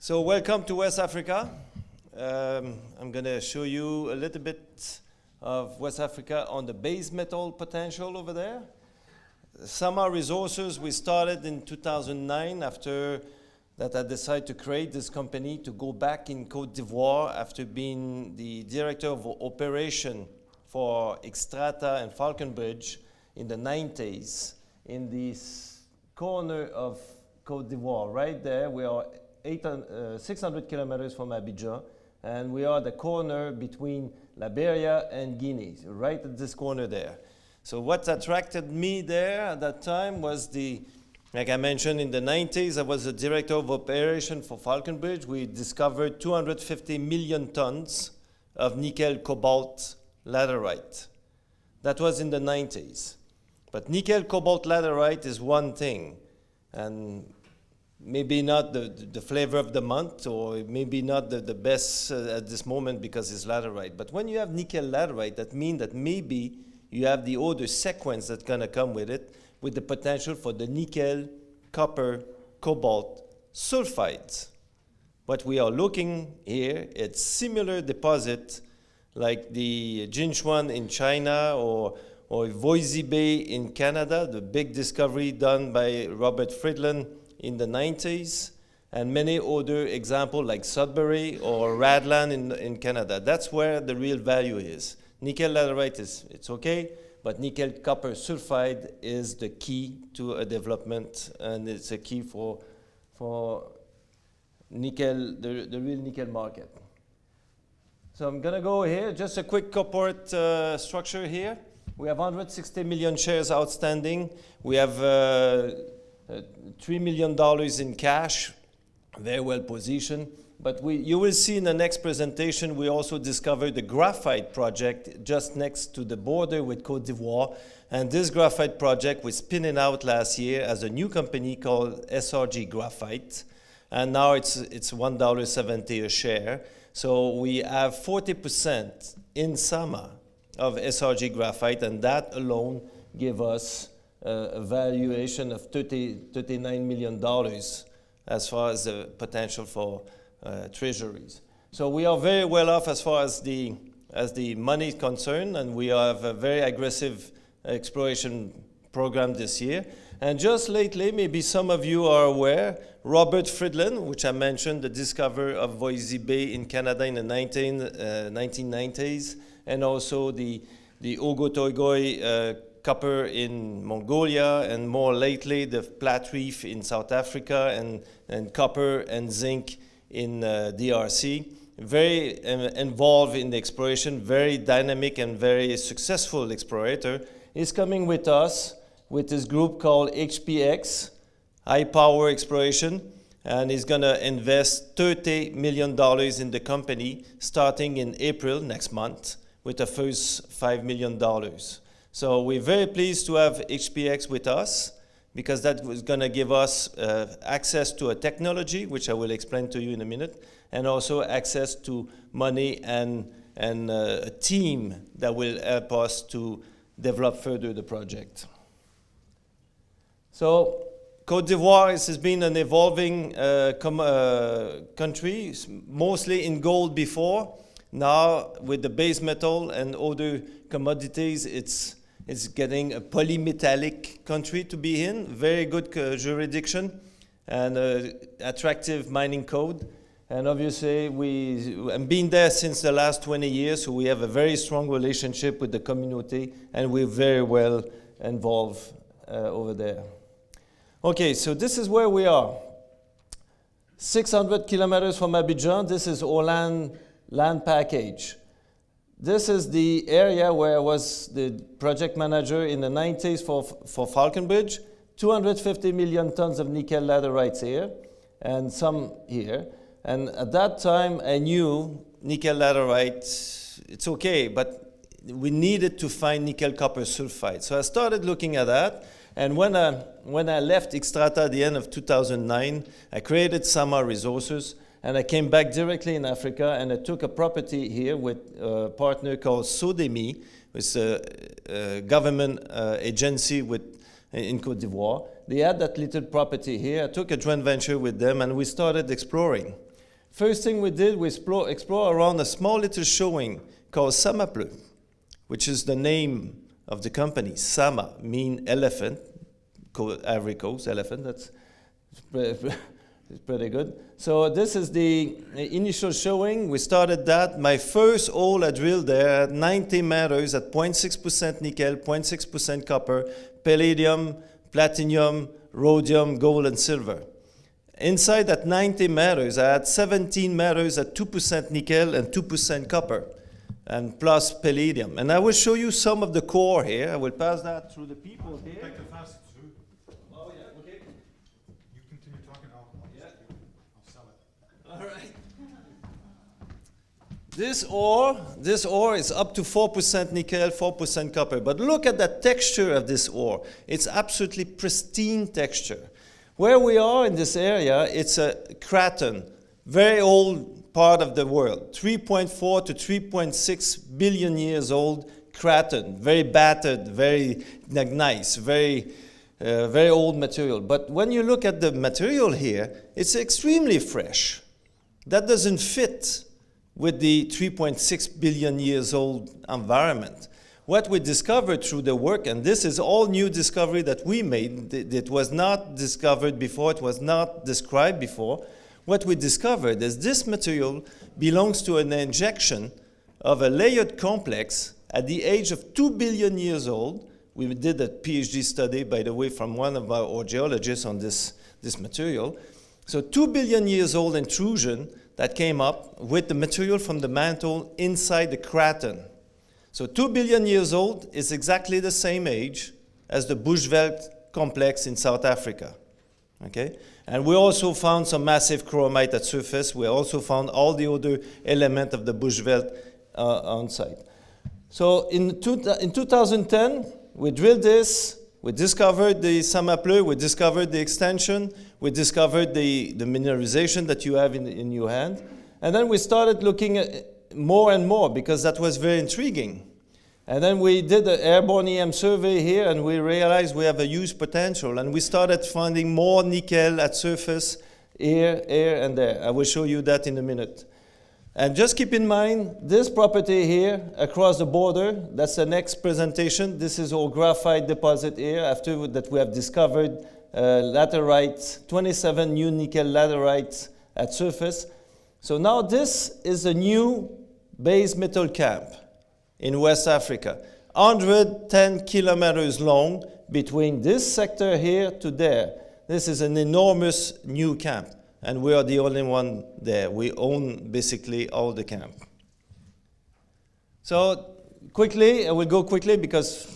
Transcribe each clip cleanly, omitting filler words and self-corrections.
So welcome to West Africa. I'm going to show you a little bit of West Africa on the base metal potential over there. SAMA Resources, we started in 2009 after that I decided to create this company to go back in Côte d'Ivoire after being the director of operation for Xstrata and Falconbridge in the 90s in this corner of Côte d'Ivoire. Right there, we are 600 kilometers from Abidjan, and we are the corner between Liberia and Guinea, right at this corner there. So what attracted me there at that time was like I mentioned, in the 90s, I was the director of operation for Falconbridge. We discovered 250 million tons of nickel, cobalt, laterite. That was in the 90s. But nickel, cobalt, laterite is one thing, and maybe not the flavor of the month, or maybe not the best at this moment because it's laterite. But when you have nickel laterite, that means that maybe you have the other sequence that's going to come with it, with the potential for the nickel, copper, cobalt, sulfides. What we are looking here, it's similar deposit like the Jinchuan in China or Voisey Bay in Canada, the big discovery done by Robert Friedland in the 90s, and many other examples like Sudbury or Radland in Canada. That's where the real value is. Nickel laterite it's okay, but nickel copper sulfide is the key to a development, and it's a key for nickel, the real nickel market. So I'm gonna go here, just a quick corporate structure here. We have 160 million shares outstanding. We have $3 million in cash, very well positioned. But you will see in the next presentation, we also discovered the graphite project just next to the border with Côte d'Ivoire. And this graphite project was spinning out last year as a new company called SRG Graphite. And now it's $1.70 a share. So we have 40% in SAMA of SRG Graphite, and that alone gave us a valuation of $39 million as far as the potential for treasuries. So we are very well off as far as the money is concerned, and we have a very aggressive exploration program this year. And just lately, maybe some of you are aware, Robert Friedland, which I mentioned, the discoverer of Voisey Bay in Canada in the 1990s, and also the Ogotoygoi copper in Mongolia, and more lately the Platte Reef in South Africa, and copper and zinc in DRC. Very involved in the exploration, very dynamic and very successful explorator, is coming with us with this group called HPX, High Power Exploration, and he's going to invest $30 million in the company starting in April next month with the first $5 million. So we're very pleased to have HPX with us, because that was going to give us access to a technology, which I will explain to you in a minute, and also access to money and a team that will help us to develop further the project. So Côte d'Ivoire has been an evolving country, mostly in gold before. Now, with the base metal and other commodities, it's getting a polymetallic country to be in, very good jurisdiction, and attractive mining code. And obviously, I've been there since the last 20 years, so we have a very strong relationship with the community, and we're very well involved over there. Okay, so this is where we are. 600 kilometers from Abidjan, this is our land package. This is the area where I was the project manager in the 90s for Falconbridge. 250 million tons of nickel laterites here, and some here. And at that time, I knew nickel laterite, it's okay, but we needed to find nickel copper sulfide. So I started looking at that. And when I left Xstrata at the end of 2009, I created SAMA Resources. And I came back directly in Africa, and I took a property here with a partner called SODEMI, which is a government agency in Côte d'Ivoire. They had that little property here. I took a joint venture with them, and we started exploring. First thing we did, we explore around a small little showing called SAMAPLEU, which is the name of the company. Sama mean elephant, Ivory Coast elephant. That's pretty good. So this is the initial showing. We started that. My first hole I drilled there at 90 meters at 0.6% nickel, 0.6% copper, palladium, platinum, rhodium, gold, and silver. Inside that 90 meters, I had 17 meters at 2% nickel and 2% copper, and plus palladium. And I will show you some of the core here. I will pass that through the people here. Take the fast through. Oh, yeah, okay. You continue talking, I'll sell it. All right. This ore is up to 4% nickel, 4% copper. But look at the texture of this ore. It's absolutely pristine texture. Where we are in this area, it's a craton, very old part of the world, 3.4 to 3.6 billion years old craton, very battered, very nice, very old material. But when you look at the material here, it's extremely fresh. That doesn't fit with the 3.6 billion years old environment. What we discovered through the work, and this is all new discovery that we made, it was not discovered before, it was not described before. What we discovered is this material belongs to an injection of a layered complex at the age of 2 billion years old. We did a PhD study, by the way, from one of our geologists on this material. So 2 billion years old intrusion that came up with the material from the mantle inside the craton. So 2 billion years old is exactly the same age as the Bushveld complex in South Africa. Okay? And we also found some massive chromite at surface. We also found all the other elements of the Bushveld on site. So in 2010, we drilled this. We discovered the SAMAPLEU. We discovered the extension. We discovered the mineralization that you have in your hand. And then we started looking at more and more because that was very intriguing. And then we did the airborne EM survey here and we realized we have a huge potential and we started finding more nickel at surface here, and there. I will show you that in a minute. And just keep in mind this property here across the border, that's the next presentation. This is our graphite deposit here after that we have discovered laterites, 27 new nickel laterites at surface. So now this is a new base metal camp in West Africa, 110 kilometers long between this sector here to there. This is an enormous new camp, and we are the only one there. We own basically all the camp. So quickly, I will go quickly because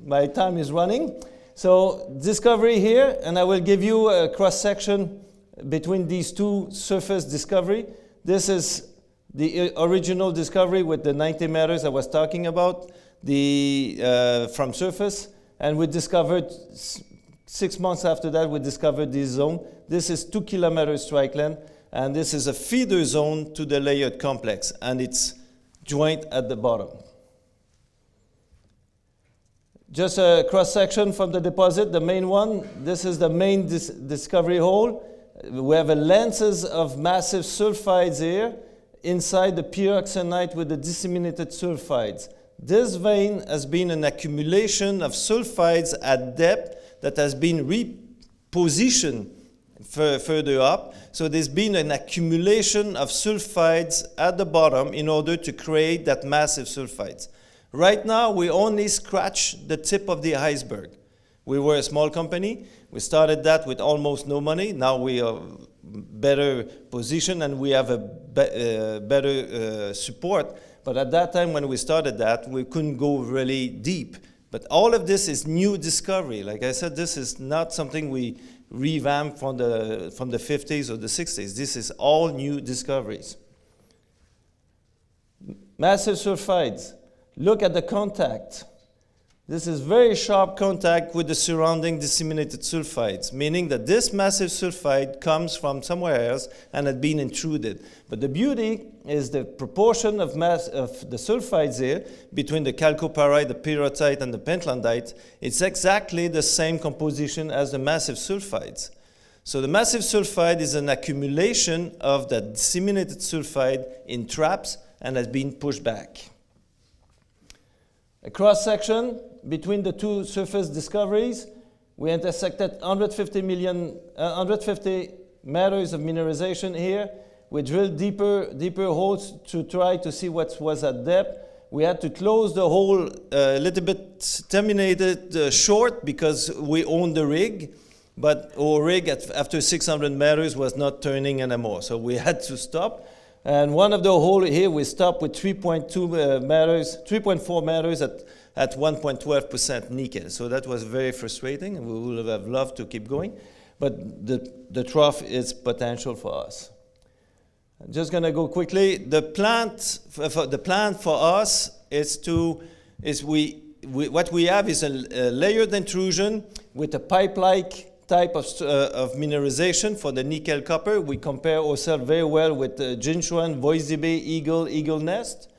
my time is running. So discovery here, and I will give you a cross-section between these two surface discovery. This is the original discovery with the 90 meters I was talking about, from surface. And we discovered, 6 months after that, we discovered this zone. This is 2 kilometers strike length, and this is a feeder zone to the layered complex, and it's joint at the bottom. Just a cross-section from the deposit, the main one. This is the main discovery hole. We have a lenses of massive sulfides here inside the pyroxenite with the disseminated sulfides. This vein has been an accumulation of sulfides at depth that has been repositioned further up. So there's been an accumulation of sulfides at the bottom in order to create that massive sulfides. Right now, we only scratch the tip of the iceberg. We were a small company. We started that with almost no money. Now we are better position and we have a better support. But at that time when we started that, we couldn't go really deep. But all of this is new discovery. Like I said, this is not something we revamped from the 50s or the 60s. This is all new discoveries. Massive sulfides. Look at the contact. This is very sharp contact with the surrounding disseminated sulfides, meaning that this massive sulfide comes from somewhere else and had been intruded. But the beauty is the proportion of mass of the sulfides here between the chalcopyrite, the pyrrhotite, and the pentlandite. It's exactly the same composition as the massive sulfides. So the massive sulfide is an accumulation of the disseminated sulfide in traps and has been pushed back. A cross-section between the two surface discoveries, we intersected 150 meters of mineralization here. We drilled deeper holes to try to see what was at depth. We had to close the hole a little bit terminated short because we owned the rig, but our rig after 600 meters was not turning anymore, so we had to stop. And one of the holes here we stopped with 3.4 meters at 1.12% nickel. So that was very frustrating, and we would have loved to keep going, but the trough is potential for us. I'm just going to go quickly. The plan for us is what we have is a layered intrusion with a pipe-like type of mineralization for the nickel copper. We compare ourselves very well with Jinchuan, Voisey Bay, Eagle Nest.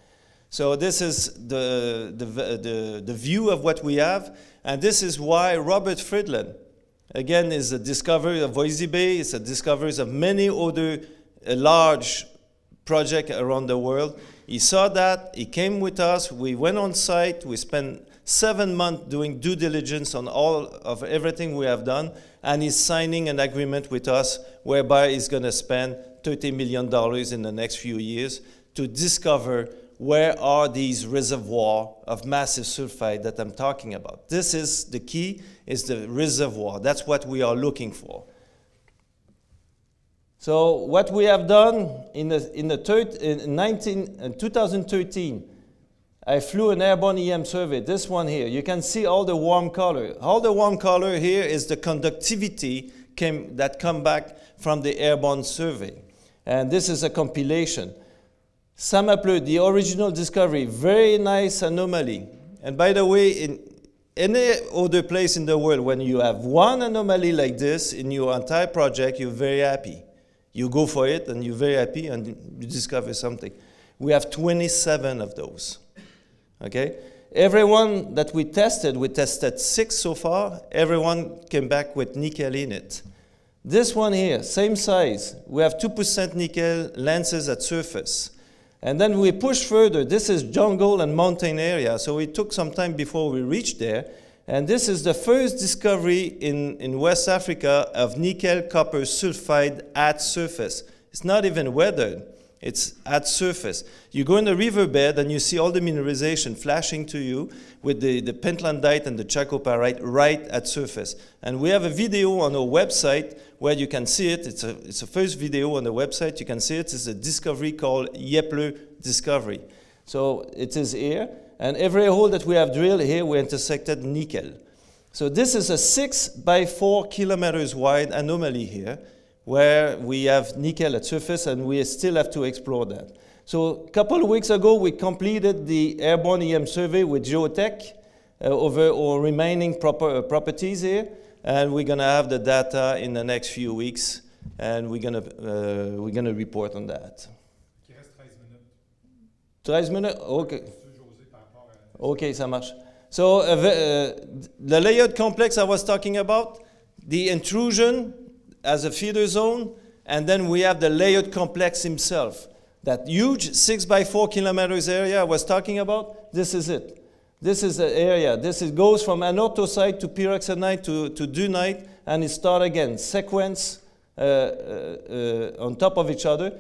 So this is the view of what we have, and this is why Robert Friedland, again, is a discoverer of Voisey Bay. It's a discovery of many other large projects around the world. He saw that, he came with us, we went on site, we spent 7 months doing due diligence on all of everything we have done, and he's signing an agreement with us whereby he's going to spend $30 million in the next few years to discover where are these reservoirs of massive sulfide that I'm talking about. This is the key, is the reservoir. That's what we are looking for. So what we have done in 2013, I flew an airborne EM survey, this one here. You can see all the warm color. All the warm color here is the conductivity that come back from the airborne survey. And this is a compilation. SAMAPLEU, the original discovery, very nice anomaly. And by the way, in any other place in the world, when you have one anomaly like this in your entire project, you're very happy. You go for it and you're very happy and you discover something. We have 27 of those. Okay? Everyone that we tested 6 so far, everyone came back with nickel in it. This one here, same size. We have 2% nickel lenses at surface. And then we push further. This is jungle and mountain area, so it took some time before we reached there. And this is the first discovery in West Africa of nickel copper sulfide at surface. It's not even weathered. It's at surface. You go in the riverbed and you see all the mineralization flashing to you with the pentlandite and the chalcopyrite right at surface. And we have a video on our website where you can see it. It's a first video on the website. You can see it. It's a discovery called SME discovery. So it is here. And every hole that we have drilled here, we intersected nickel. So this is a 6 by 4 kilometers wide anomaly here, where we have nickel at surface, and we still have to explore that. So a couple of weeks ago, we completed the airborne EM survey with Geotech over our remaining properties here, and we're going to have the data in the next few weeks, and we're going to report on that. 13 minutes? OK. OK, ça marche. So the layered complex I was talking about, the intrusion as a feeder zone, and then we have the layered complex himself. That huge 6 by 4 kilometers area I was talking about, this is it. This is the area. Goes from anorthosite to pyroxenite to dunite, and it starts again, sequence on top of each other.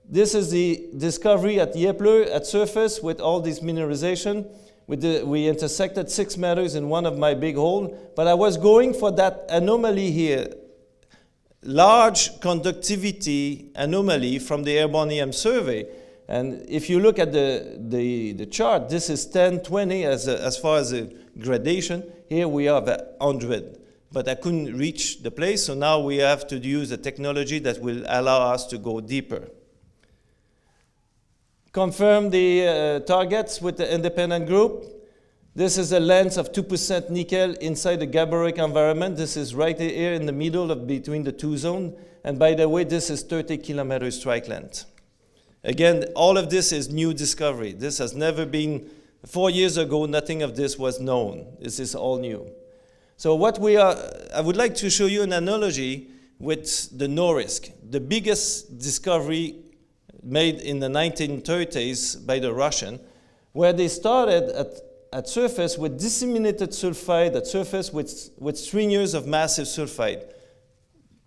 This is the discovery at SME at surface with all this mineralization. We intersected 6 meters in one of my big holes, but I was going for that anomaly here. Large conductivity anomaly from the airborne EM survey. And if you look at the chart, this is 10, 20 as far as the gradation. Here we are at 100. But I couldn't reach the place, so now we have to use a technology that will allow us to go deeper. Confirm the targets with the independent group. This is a lens of 2% nickel inside the gabbroic environment. This is right here in the middle of between the two zones. And by the way, this is 30 kilometers strike length. Again, all of this is new discovery. This has never been, 4 years ago, nothing of this was known. This is all new. So what I would like to show you an analogy with the no risk. The biggest discovery made in the 1930s by the Russian, where they started at surface with disseminated sulfide at surface with stringers of massive sulfide.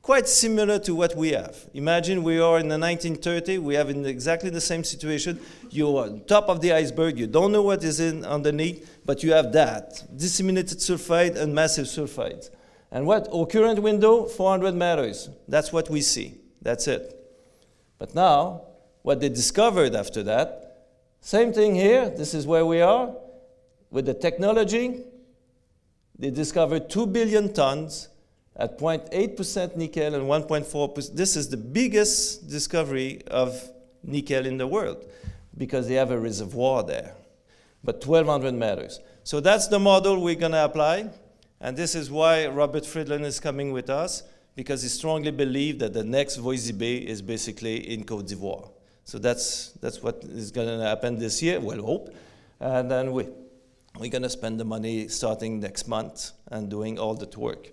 Quite similar to what we have. Imagine we are in the 1930s, we have in exactly the same situation. You're on top of the iceberg, you don't know what is underneath, but you have that, disseminated sulfide and massive sulfides. And what our current window, 400 meters. That's what we see, that's it. But now, what they discovered after that, same thing here, this is where we are. With the technology, they discovered 2 billion tons at 0.8% nickel and 1.4%. This is the biggest discovery of nickel in the world because they have a reservoir there, but 1,200 meters. So that's the model we're going to apply, and this is why Robert Friedland is coming with us, because he strongly believes that the next Voisey Bay is basically in Côte d'Ivoire. So that's what is going to happen this year, we'll hope, and then we're going to spend the money starting next month and doing all the work.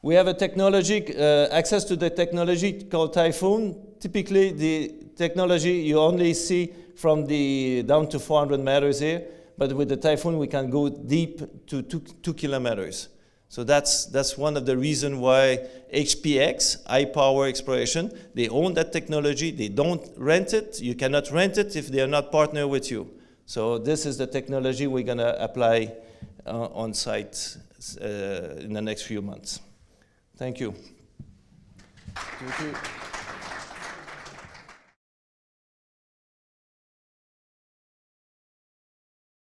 We have a technology, access to the technology called Typhoon. Typically, the technology you only see from the down to 400 meters here, but with the Typhoon we can go deep to 2 kilometers. So that's one of the reasons why HPX, High Power Exploration, they own that technology. They don't rent it. You cannot rent it if they are not partner with you. So this is the technology we're going to apply on site in the next few months. Thank you. Thank you.